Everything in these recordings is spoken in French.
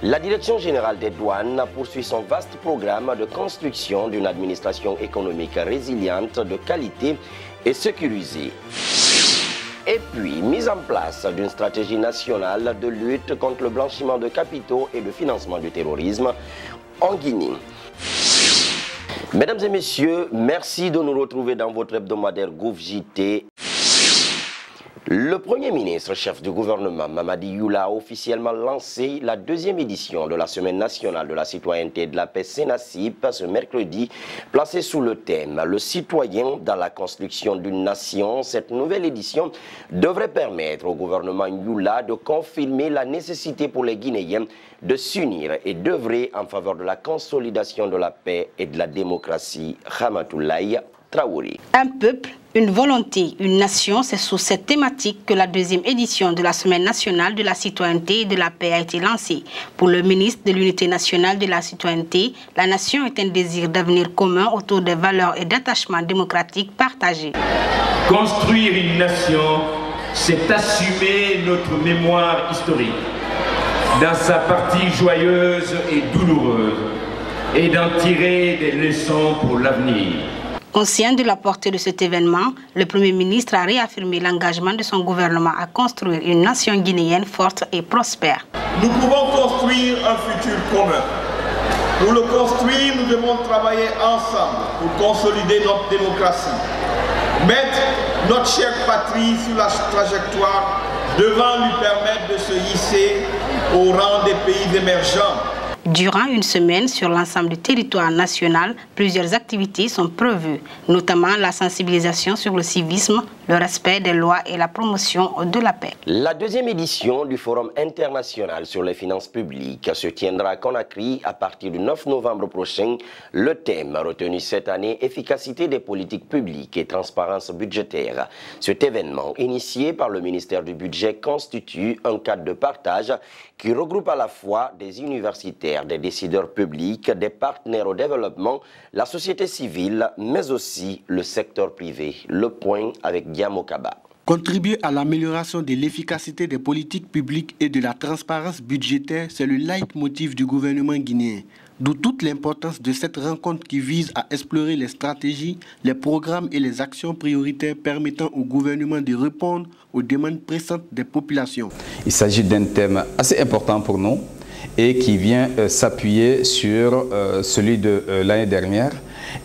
La Direction générale des douanes poursuit son vaste programme de construction d'une administration économique résiliente, de qualité et sécurisée. Et puis, mise en place d'une stratégie nationale de lutte contre le blanchiment de capitaux et le financement du terrorisme en Guinée. Mesdames et messieurs, merci de nous retrouver dans votre hebdomadaire Gouv JT. Le Premier ministre, chef du gouvernement, Mamadi Youla, a officiellement lancé la deuxième édition de la Semaine nationale de la citoyenneté et de la paix Sénacip ce mercredi, placée sous le thème « Le citoyen dans la construction d'une nation ». Cette nouvelle édition devrait permettre au gouvernement Youla de confirmer la nécessité pour les Guinéens de s'unir et d'œuvrer en faveur de la consolidation de la paix et de la démocratie. Ramatoulaye Traoré. Un peuple, une volonté, une nation, c'est sous cette thématique que la deuxième édition de la Semaine nationale de la citoyenneté et de la paix a été lancée. Pour le ministre de l'Unité nationale de la citoyenneté, la nation est un désir d'avenir commun autour des valeurs et d'attachement démocratique partagés. Construire une nation, c'est assumer notre mémoire historique dans sa partie joyeuse et douloureuse et d'en tirer des leçons pour l'avenir. Conscient de la portée de cet événement, le Premier ministre a réaffirmé l'engagement de son gouvernement à construire une nation guinéenne forte et prospère. Nous pouvons construire un futur commun. Pour le construire, nous devons travailler ensemble pour consolider notre démocratie. Mettre notre chère patrie sur la trajectoire devant lui permettre de se hisser au rang des pays émergents. Durant une semaine sur l'ensemble du territoire national, plusieurs activités sont prévues, notamment la sensibilisation sur le civisme, le respect des lois et la promotion de la paix. La deuxième édition du Forum international sur les finances publiques se tiendra à Conakry à partir du 9 novembre prochain. Le thème retenu cette année, efficacité des politiques publiques et transparence budgétaire. Cet événement, initié par le ministère du Budget, constitue un cadre de partage qui regroupe à la fois des universitaires, des décideurs publics, des partenaires au développement, la société civile, mais aussi le secteur privé. Le point avec Diamo Kaba. Contribuer à l'amélioration de l'efficacité des politiques publiques et de la transparence budgétaire, c'est le leitmotiv du gouvernement guinéen. D'où toute l'importance de cette rencontre qui vise à explorer les stratégies, les programmes et les actions prioritaires permettant au gouvernement de répondre aux demandes pressantes des populations. Il s'agit d'un thème assez important pour nous et qui vient s'appuyer sur celui de l'année dernière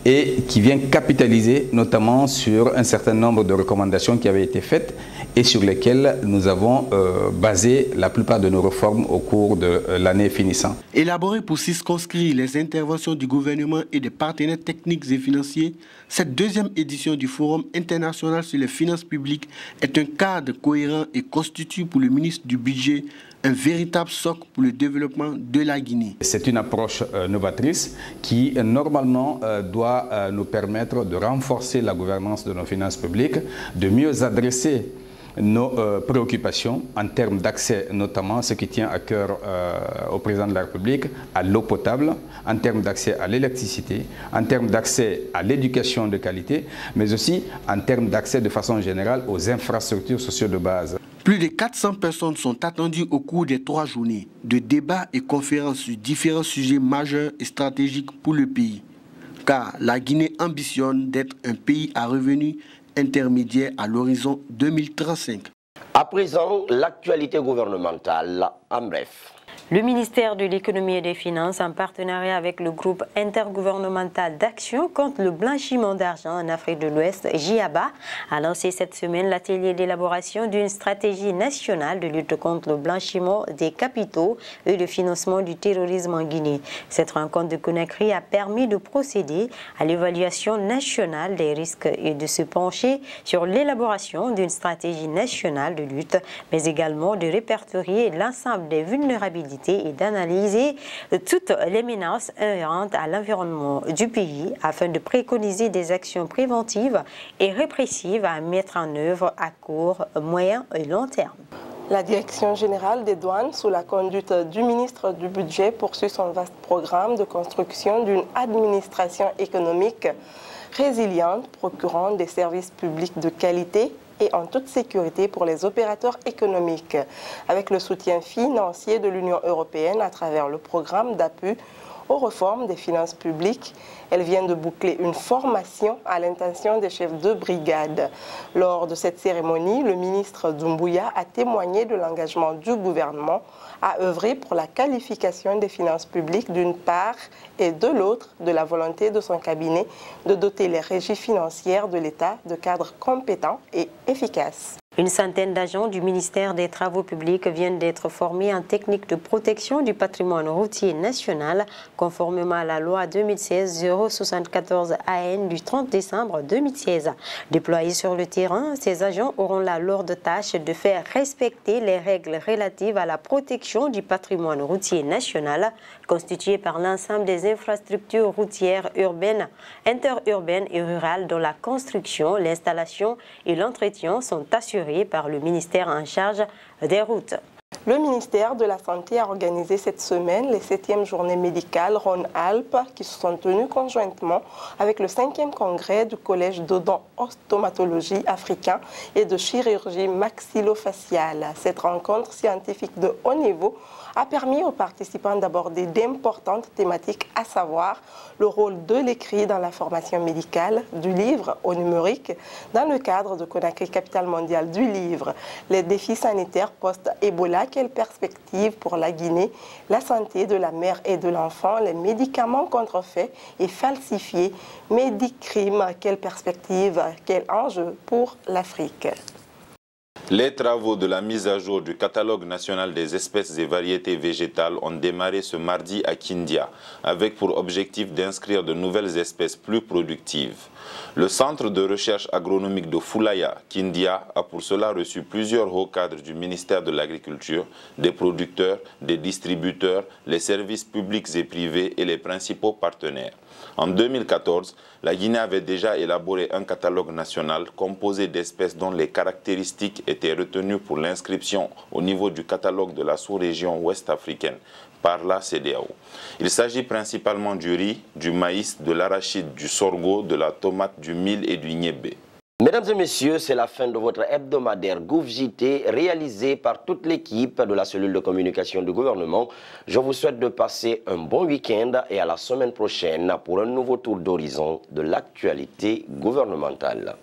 et qui vient capitaliser notamment sur un certain nombre de recommandations qui avaient été faites et sur lesquelles nous avons basé la plupart de nos réformes au cours de l'année finissant. Élaboré pour circonscrire les interventions du gouvernement et des partenaires techniques et financiers, cette deuxième édition du Forum international sur les finances publiques est un cadre cohérent et constitue pour le ministre du Budget un véritable socle pour le développement de la Guinée. C'est une approche novatrice qui normalement doit nous permettre de renforcer la gouvernance de nos finances publiques, de mieux adresser nos préoccupations en termes d'accès, notamment ce qui tient à cœur au président de la République, à l'eau potable, en termes d'accès à l'électricité, en termes d'accès à l'éducation de qualité, mais aussi en termes d'accès de façon générale aux infrastructures sociales de base. Plus de 400 personnes sont attendues au cours des 3 journées de débats et conférences sur différents sujets majeurs et stratégiques pour le pays. Car la Guinée ambitionne d'être un pays à revenus intermédiaires à l'horizon 2035. À présent, l'actualité gouvernementale en bref. Le ministère de l'Économie et des Finances, en partenariat avec le groupe intergouvernemental d'action contre le blanchiment d'argent en Afrique de l'Ouest, JIABA, a lancé cette semaine l'atelier d'élaboration d'une stratégie nationale de lutte contre le blanchiment des capitaux et le financement du terrorisme en Guinée. Cette rencontre de Conakry a permis de procéder à l'évaluation nationale des risques et de se pencher sur l'élaboration d'une stratégie nationale de lutte, mais également de répertorier l'ensemble des vulnérabilités et d'analyser toutes les menaces inhérentes à l'environnement du pays afin de préconiser des actions préventives et répressives à mettre en œuvre à court, moyen et long terme. La Direction générale des douanes, sous la conduite du ministre du Budget, poursuit son vaste programme de construction d'une administration économique résiliente, procurant des services publics de qualité et en toute sécurité pour les opérateurs économiques. Avec le soutien financier de l'Union européenne à travers le programme d'appui aux réformes des finances publiques, elle vient de boucler une formation à l'intention des chefs de brigade. Lors de cette cérémonie, le ministre Doumbouya a témoigné de l'engagement du gouvernement à œuvrer pour la qualification des finances publiques d'une part et de l'autre de la volonté de son cabinet de doter les régies financières de l'État de cadres compétents et efficaces. Une centaine d'agents du ministère des Travaux publics viennent d'être formés en technique de protection du patrimoine routier national, conformément à la loi 2016-074 AN du 30 décembre 2016. Déployés sur le terrain, ces agents auront la lourde tâche de faire respecter les règles relatives à la protection du patrimoine routier national, constitué par l'ensemble des infrastructures routières urbaines, interurbaines et rurales dont la construction, l'installation et l'entretien sont assurés par le ministère en charge des routes. Le ministère de la Santé a organisé cette semaine les 7e journées médicales Rhône-Alpes qui se sont tenues conjointement avec le 5e congrès du Collège d'odontomatologie africain et de chirurgie maxillofaciale. Cette rencontre scientifique de haut niveau a permis aux participants d'aborder d'importantes thématiques, à savoir le rôle de l'écrit dans la formation médicale, du livre au numérique, dans le cadre de Conakry, capitale mondiale du livre, les défis sanitaires post-Ebola, quelles perspectives pour la Guinée, la santé de la mère et de l'enfant, les médicaments contrefaits et falsifiés, Médicrime, quelles perspectives, quel enjeu pour l'Afrique. Les travaux de la mise à jour du catalogue national des espèces et variétés végétales ont démarré ce mardi à Kindia, avec pour objectif d'inscrire de nouvelles espèces plus productives. Le centre de recherche agronomique de Foulaya, Kindia, a pour cela reçu plusieurs hauts cadres du ministère de l'Agriculture, des producteurs, des distributeurs, les services publics et privés et les principaux partenaires. En 2014, la Guinée avait déjà élaboré un catalogue national composé d'espèces dont les caractéristiques étaient retenues pour l'inscription au niveau du catalogue de la sous-région ouest africaine par la CEDEAO. Il s'agit principalement du riz, du maïs, de l'arachide, du sorgho, de la tomate, du mil et du niébé. Mesdames et messieurs, c'est la fin de votre hebdomadaire GouverJT réalisé par toute l'équipe de la cellule de communication du gouvernement. Je vous souhaite de passer un bon week-end et à la semaine prochaine pour un nouveau tour d'horizon de l'actualité gouvernementale.